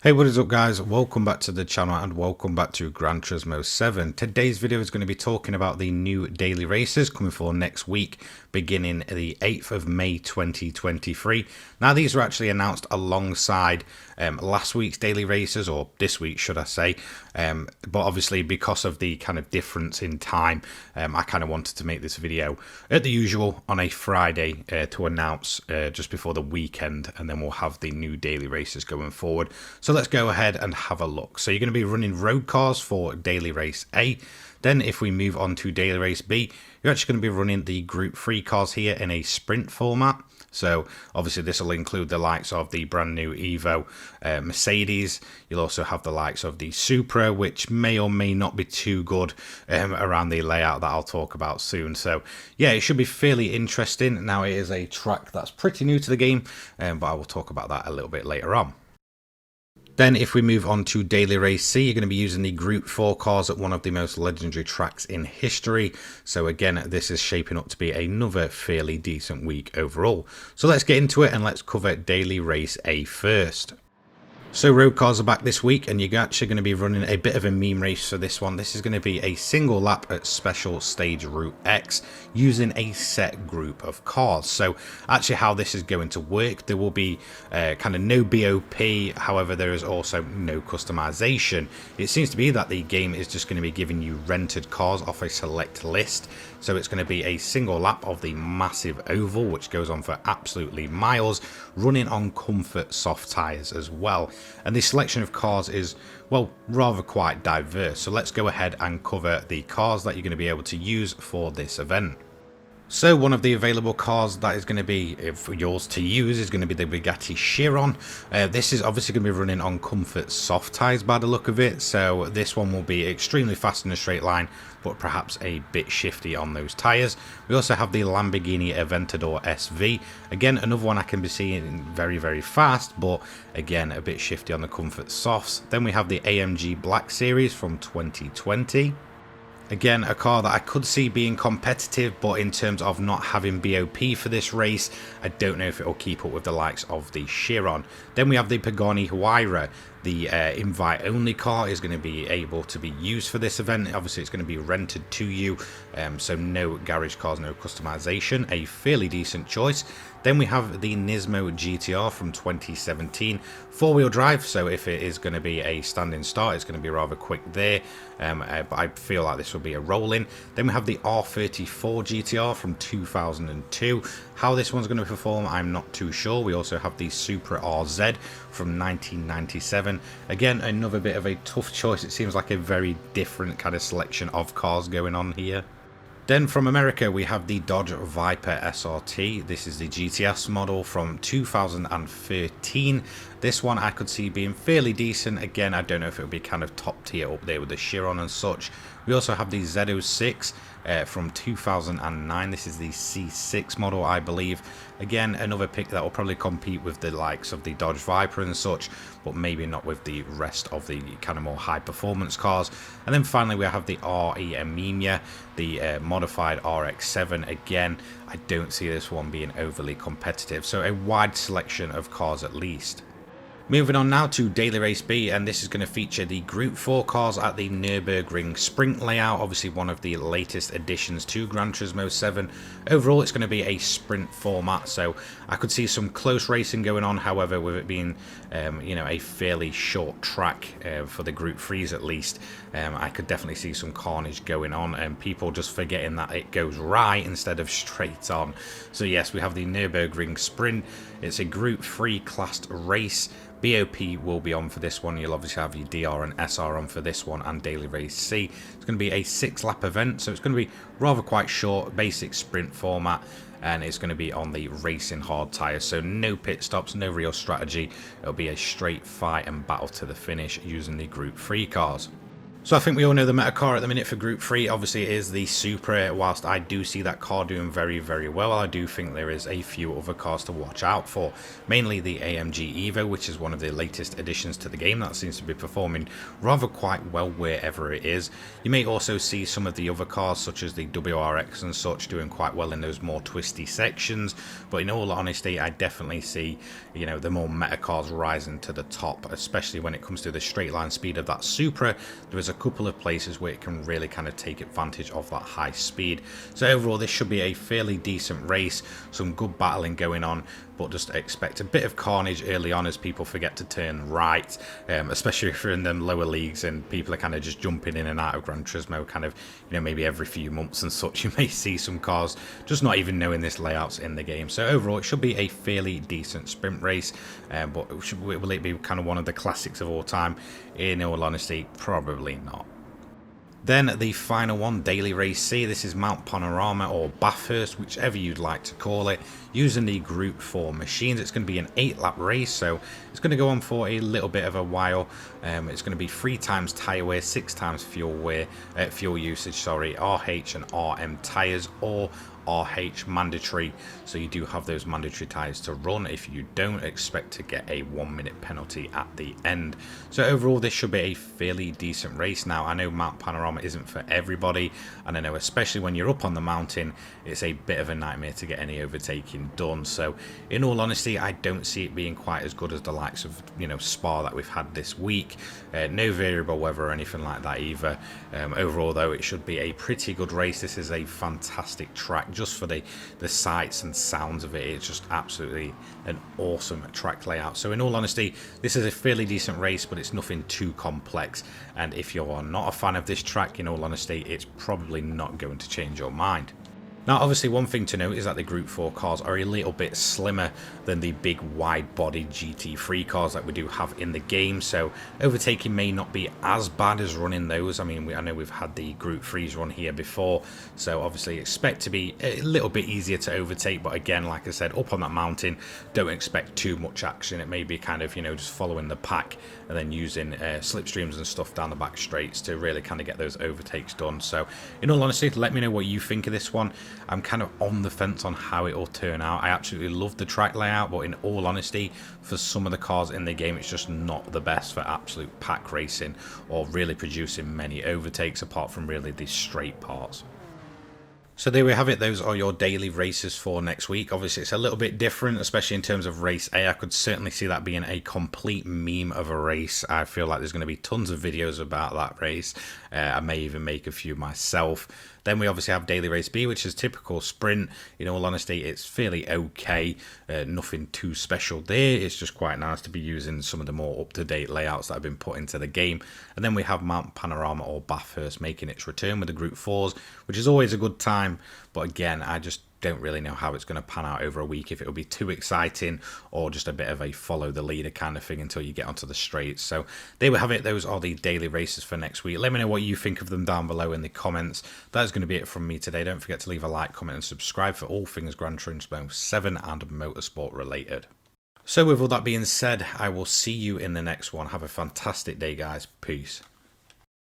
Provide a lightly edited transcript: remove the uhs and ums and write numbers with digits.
Hey, what is up guys? Welcome back to the channel and welcome back to Gran Turismo 7. Today's video is going to be talking about the new daily races coming for next week, beginning the 8th of May 2023. Now these were actually announced alongside last week's daily races, or this week should I say, but obviously because of the kind of difference in time, I kind of wanted to make this video at the usual on a Friday to announce just before the weekend, and then we'll have the new daily races going forward. So let's go ahead and have a look. So you're going to be running road cars for daily race A. Then if we move on to daily race B, you're actually going to be running the Group 3 cars here in a sprint format. So obviously this will include the likes of the brand new Evo Mercedes. You'll also have the likes of the Supra, which may or may not be too good around the layout that I'll talk about soon. So yeah, it should be fairly interesting. Now it is a track that's pretty new to the game, but I will talk about that a little bit later on. Then if we move on to daily race C, you're going to be using the Group 4 cars at one of the most legendary tracks in history. So again, this is shaping up to be another fairly decent week overall. So let's get into it and let's cover daily race A first. So road cars are back this week, and you're actually going to be running a bit of a meme race for this one. This is going to be a single lap at Special Stage Route X using a set group of cars. So actually how this is going to work, there will be kind of no BOP, however there is also no customization. It seems to be that the game is just going to be giving you rented cars off a select list. So it's going to be a single lap of the massive oval, which goes on for absolutely miles, running on comfort soft tyres as well. And the selection of cars is, well, rather quite diverse. So let's go ahead and cover the cars that you're going to be able to use for this event. So one of the available cars that is going to be for yours to use is going to be the Bugatti Chiron. This is obviously going to be running on comfort soft tyres by the look of it. So this one will be extremely fast in a straight line, but perhaps a bit shifty on those tyres. We also have the Lamborghini Aventador SV. Again, another one I can be seeing very, very fast, but again, a bit shifty on the comfort softs. Then we have the AMG Black Series from 2020. Again, a car that I could see being competitive, but in terms of not having BOP for this race, I don't know if it will keep up with the likes of the Chiron. Then we have the Pagani Huayra. The invite-only car is going to be able to be used for this event. Obviously, it's going to be rented to you, so no garage cars, no customization. A fairly decent choice. Then we have the Nismo GT-R from 2017, four-wheel drive, so if it is going to be a standing start, it's going to be rather quick there, but I feel like this will be a roll-in. Then we have the R34 GT-R from 2002. How this one's going to perform, I'm not too sure. We also have the Supra RZ from 1997. Again, another bit of a tough choice. It seems like a very different kind of selection of cars going on here. Then from America, we have the Dodge Viper SRT. This is the GTS model from 2013. This one I could see being fairly decent. Again, I don't know if it would be kind of top tier up there with the Chiron and such. We also have the Z06 from 2009. This is the C6 model, I believe. Again, another pick that will probably compete with the likes of the Dodge Viper and such, but maybe not with the rest of the kind of more high performance cars. And then finally we have the RE Emimia, the modified RX-7. Again, I don't see this one being overly competitive, so a wide selection of cars at least. Moving on now to Daily Race B, and this is going to feature the Group 4 cars at the Nurburgring Sprint layout, obviously one of the latest additions to Gran Turismo 7. Overall, it's going to be a sprint format, so I could see some close racing going on. However, with it being, you know, a fairly short track for the Group 3s at least, I could definitely see some carnage going on, and people just forgetting that it goes right instead of straight on. So yes, we have the Nurburgring Sprint. It's a Group 3 classed race. BOP will be on for this one. You'll obviously have your DR and SR on for this one, and Daily Race C. It's going to be a 6-lap event, so it's going to be rather quite short, basic sprint format, and it's going to be on the racing hard tyres, so no pit stops, no real strategy. It'll be a straight fight and battle to the finish using the Group 3 cars. So I think we all know the meta car at the minute for Group 3. Obviously, it is the Supra. Whilst I do see that car doing very, very well, I do think there is a few other cars to watch out for. Mainly the AMG Evo, which is one of the latest additions to the game. That seems to be performing rather quite well wherever it is. You may also see some of the other cars, such as the WRX and such, doing quite well in those more twisty sections. But in all honesty, I definitely see, you know, the more meta cars rising to the top, especially when it comes to the straight line speed of that Supra. There is a couple of places where it can really kind of take advantage of that high speed. So overall, this should be a fairly decent race, some good battling going on, but just expect a bit of carnage early on as people forget to turn right, especially if you're in them lower leagues and people are kind of just jumping in and out of Gran Turismo kind of, you know, maybe every few months and such. You may see some cars just not even knowing this layout's in the game. So overall, it should be a fairly decent sprint race, but will it be kind of one of the classics of all time? In all honesty, probably not. Then the final one, Daily Race C. This is Mount Panorama or Bathurst, whichever you'd like to call it, using the Gr.4 machines. It's going to be an 8-lap race, so it's going to go on for a little bit of a while. It's going to be 3 times tyre wear, 6 times fuel usage, sorry, RH and RM tyres, or RH mandatory, so you do have those mandatory tyres to run. If you don't, expect to get a 1-minute penalty at the end. So overall, this should be a fairly decent race. Now, I know Mount Panorama isn't for everybody, and I know especially when you're up on the mountain, it's a bit of a nightmare to get any overtaking done. So in all honesty, I don't see it being quite as good as the likes of, you know, Spa that we've had this week. No variable weather or anything like that either. Overall though, it should be a pretty good race. This is a fantastic track just for the sights and sounds of it. It's just absolutely an awesome track layout. So in all honesty, this is a fairly decent race, but it's nothing too complex, and if you're not a fan of this track, in all honesty, it's probably not going to change your mind. Now, obviously, one thing to note is that the Gr.4 cars are a little bit slimmer than the big wide-bodied GT3 cars that we do have in the game, so overtaking may not be as bad as running those. I mean, I know we've had the Gr.3s run here before, so obviously expect to be a little bit easier to overtake, but again, like I said, up on that mountain, don't expect too much action. It may be kind of, you know, just following the pack and then using slipstreams and stuff down the back straights to really kind of get those overtakes done. So, in all honesty, let me know what you think of this one. I'm kind of on the fence on how it will turn out. I absolutely love the track layout, but in all honesty, for some of the cars in the game, it's just not the best for absolute pack racing or really producing many overtakes apart from really these straight parts. So there we have it. Those are your daily races for next week. Obviously, it's a little bit different, especially in terms of race A. I could certainly see that being a complete meme of a race. I feel like there's going to be tons of videos about that race. I may even make a few myself. Then we obviously have Daily Race B, which is typical sprint. In all honesty, it's fairly okay. Nothing too special there. It's just quite nice to be using some of the more up-to-date layouts that have been put into the game. And then we have Mount Panorama or Bathurst making its return with the Gr.4s, which is always a good time. But again, I just don't really know how it's going to pan out over a week, if it will be too exciting or just a bit of a follow the leader kind of thing until you get onto the straights. So there we have it. Those are the daily races for next week. Let me know what you think of them down below in the comments. That's going to be it from me today. Don't forget to leave a like, comment and subscribe for all things Gran Turismo 7 and motorsport related. So with all that being said, I will see you in the next one. Have a fantastic day, guys. Peace.